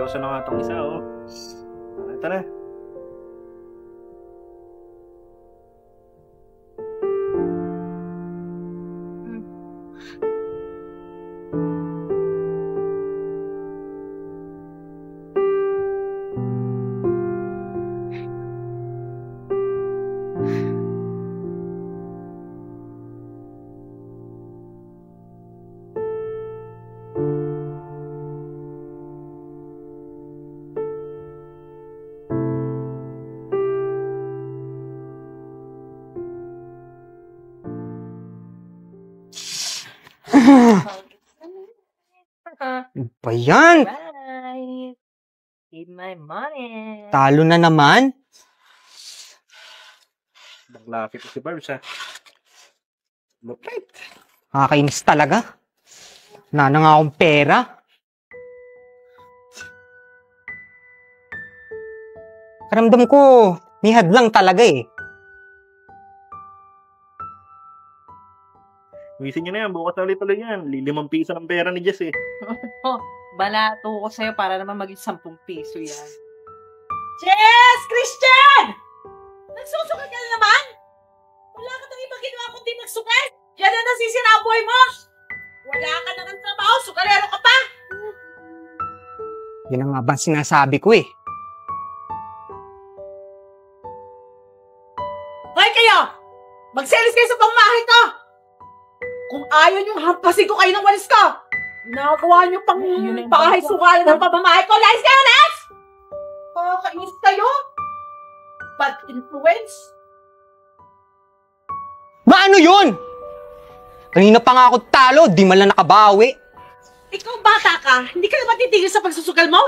seryoso na nga itong isa, oh. Ito na. Ba yan? Right. Need my money. Talo na naman? Naglaki ko si Barbs, ha? Lupit. Nakakainis talaga. Wala na nga akong pera. Karamdam ko, may hadlang talaga eh. Wisin nyo na yan, bukas na ulit yan. 5 piso ng pera ni Jess, eh. Oh, balato ko sa'yo para naman maging 10 piso yan. Jess! Christian! Nagsusugal ka na naman? Wala ka nang ibang ginawa kundi magsugal? Yan na nasisira ang buhay mo! Wala ka na ng trabaho, sugalero ka pa! Yun ang nga ba sinasabi ko eh. Hoy kayo! Magselis kayo sa pamamahay ko! Kung ayaw niyong hampasin ko kayo ng walis ko, nagawa niyo pang pakahay-sugalan ng pamamahay ko. Layas kayo, layas! Pakakainis kayo? Bad influence? Ba ano yun? Kanina pa nga ako talo, di man lang nakabawi. Ikaw bata ka, hindi ka naman titigil sa pagsusugal mo?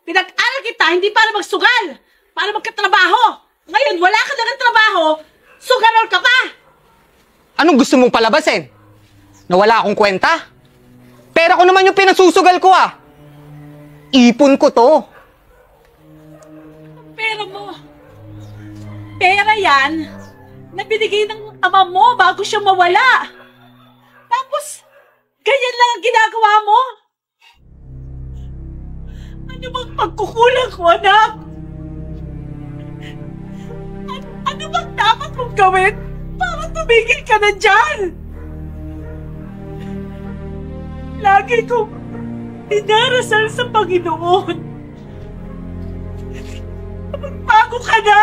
Pinag-aral kita, hindi para magsugal, para magkatrabaho. Ngayon, wala ka na ng trabaho, sugalol ka pa! Anong gusto mong palabasin? Na wala akong kwenta? Pera ko naman yung pinasusugal ko ah. Ipon ko to. Pera mo. Pera yan na binigay ng ama mo bago siya mawala. Tapos, ganyan lang ang ginagawa mo. Ano bang pagkukulang ko, anak? Ano bang dapat mong gawin para tumigil ka na dyan? Lagi kong dinarasal sa Panginoon. Magbago ka na!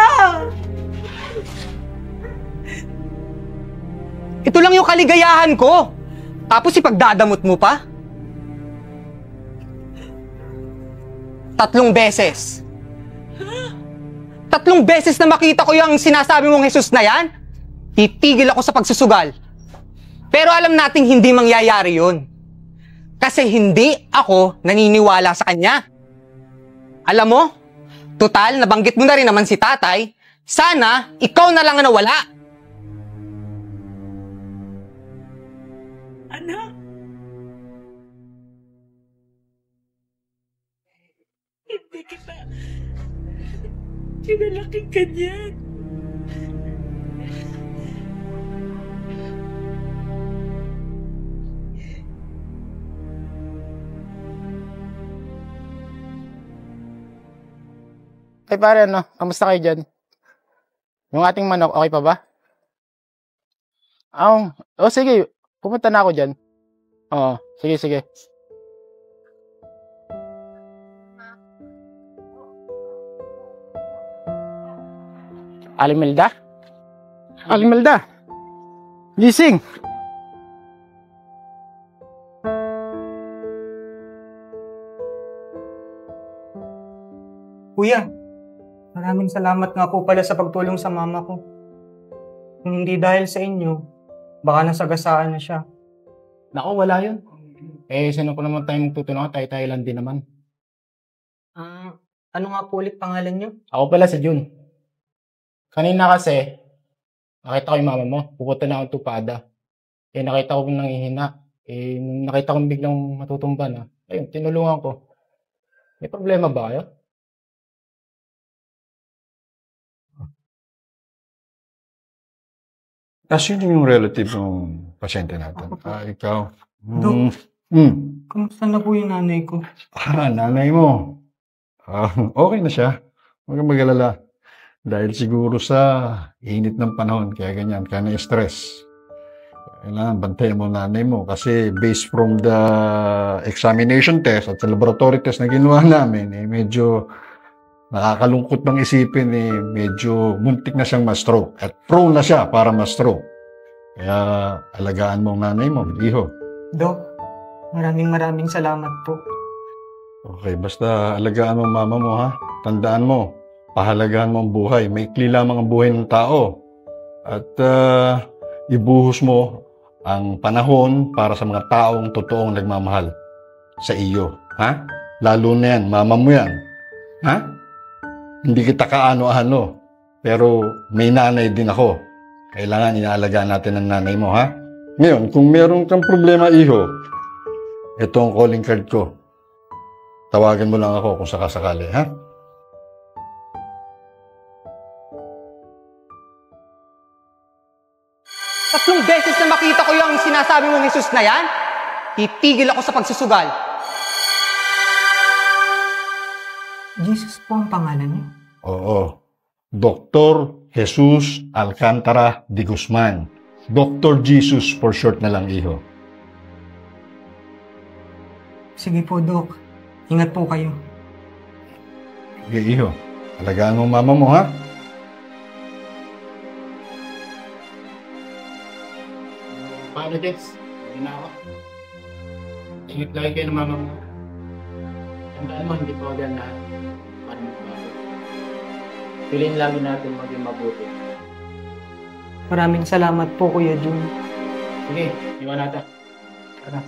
Ito lang yung kaligayahan ko. Tapos ipagdadamot mo pa? 3 beses. 3 beses na makita ko yung sinasabi mong Jesus na yan, titigil ako sa pagsusugal. Pero alam nating hindi mangyayari yun. Kasi hindi ako naniniwala sa kanya. Alam mo, total, nabanggit mo na rin naman si tatay, sana ikaw na lang ang nawala. Anak, hindi kita kinalaking ganyan. Ay pare, ano? Kamusta kayo dyan? Yung ating manok, okay pa ba? Sige. Pupunta na ako dyan. Oo, sige. Alimelda? Alimelda! Gising! Kuya, maraming salamat nga po pala sa pagtulong sa mama ko. Kung hindi dahil sa inyo, baka nasagasaan na siya. Nako, wala yun. Sino ko naman tayo magtutulungan? Tayo lang din naman. Ano nga po ulit pangalan niyo? Ako pala si Jun. Kanina kasi, nakita ko yung mama mo. Pupunta na akong tupada. Nakita ko nanghihina. Nakita ko biglang matutumba na. Ayun, tinulungan ko. May problema ba kayo? Sino yung relative ng pasyente natin? Ikaw. Dok, kamusta na po yung nanay ko? Nanay mo. Okay na siya. Huwag kang mag-alala. Dahil siguro sa init ng panahon, kaya ganyan, kaya na-stress. Kailangan bantayan mo nanay mo kasi based from the examination test at sa laboratory test na ginawa namin, medyo nakakalungkot bang isipin, medyo muntik na siyang ma-stroke at prone na siya para ma-stroke. Kaya alagaan mo ang nanay mo, iho. Dok, maraming salamat po. Okay, basta alagaan mo ang mama mo, ha? Tandaan mo, pahalagahan mo ang buhay. Maikli lamang ang buhay ng tao. At ibuhos mo ang panahon para sa mga taong totoong nagmamahal sa iyo. Ha? Lalo na yan, mama mo yan. Ha? Hindi kita kaano-ano. Pero may nanay din ako. Kailangan inaalagaan natin ang nanay mo, ha? Ngayon, kung meron kang problema, iho, ito ang calling card ko. Tawagan mo lang ako kung sakasakali, ha? Tatlong beses na makita ko yung sinasabi mong Jesus na yan, titigil ako sa pagsusugal. Jesus po ang pangalan niyo? Oo. Dr. Jesus Alcantara de Guzman. Dr. Jesus for short na lang, iho. Sige po, Dok. Ingat po kayo. Sige, iho. Alagaan mo mama mo, ha? Paano, Jess? Hindi na ako. Ingat lagi kayo ng mama mo. Tandaan mo, hindi pa ako dyan lahat. Paano mo ba? Piliin lagi natin maging mabuti. Maraming salamat po, Kuya Jun. Sige, iwan natin. Tara.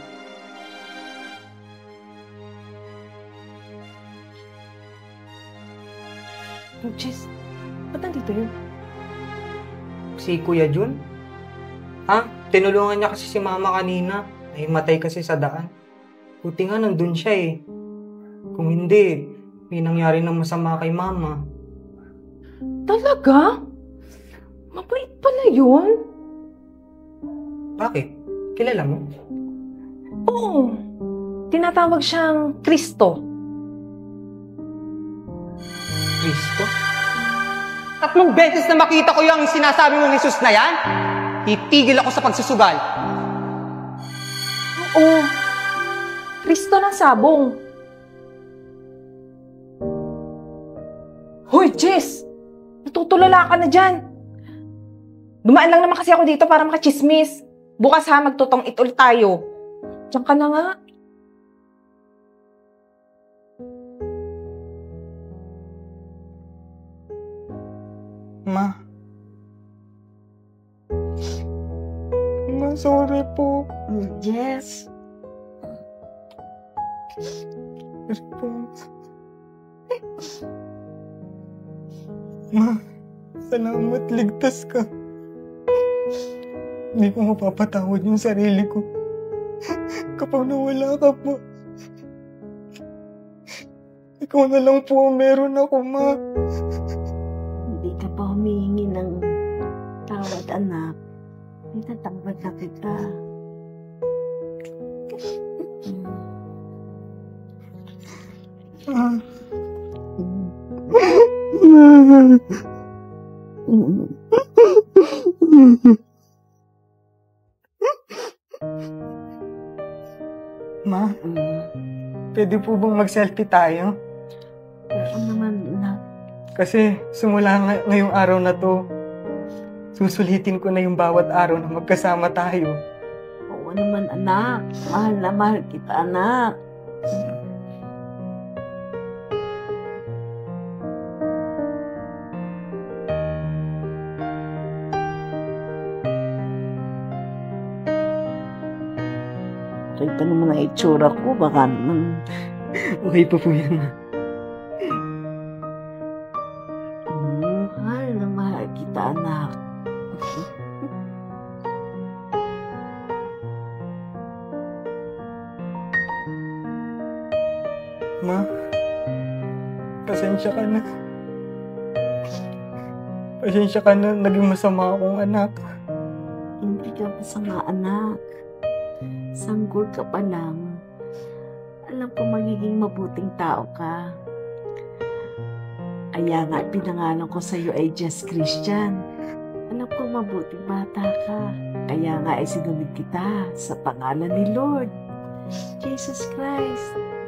Jess, ba't nandito yun? Si Kuya Jun? Ha? Tinulungan niya kasi si Mama kanina. Nahimatay kasi sa daan. Buti nga nandun siya eh. Kung hindi, may nangyari ng masama kay Mama. Talaga? Mabait pala yun? Bakit? Kilala mo? Oo. Tinatawag siyang Kristo. Kristo? Tatlong beses na makita ko yung sinasabi mong Jesus na yan, titigil ako sa pagsusugal. Oo. Kristo ng sabong. Hoy, Jess! Natutulala ka na dyan. Dumaan lang naman kasi ako dito para makachismis. Bukas ha, magtutong it ulit tayo. Diyan ka na nga. Ma. Ma, sorry po. Jess. Sorry po. Ma, salamat, ligtas ka. Hindi ko mapapatawad yung sarili ko kapag nawala ka po. Ikaw na lang po ang meron ako, Ma. Hindi ka pa humihingi ng tawad, anak. Itatawad na kita. Ma, pwede po bang mag-selfie tayo? Oo naman, anak. Kasi simula ngayong araw na to, susulitin ko na yung bawat araw na magkasama tayo. Oo naman, anak. Mahal na mahal kita, anak. Ito naman ang itsura ko. Baka naman... Okay pa po yan, Ma. Mahal na mahal kita, anak. Ma, pasensya ka na. Pasensya ka na, naging masama akong anak. Hindi ka masama, anak. Sanggol ka pa lang. Alam ko magiging mabuting tao ka. Kaya nga pinangalan ko sa'yo ay Jess Christian. Alam ko mabuting bata ka. Kaya nga ay sinunod kita sa pangalan ni Lord Jesus Christ.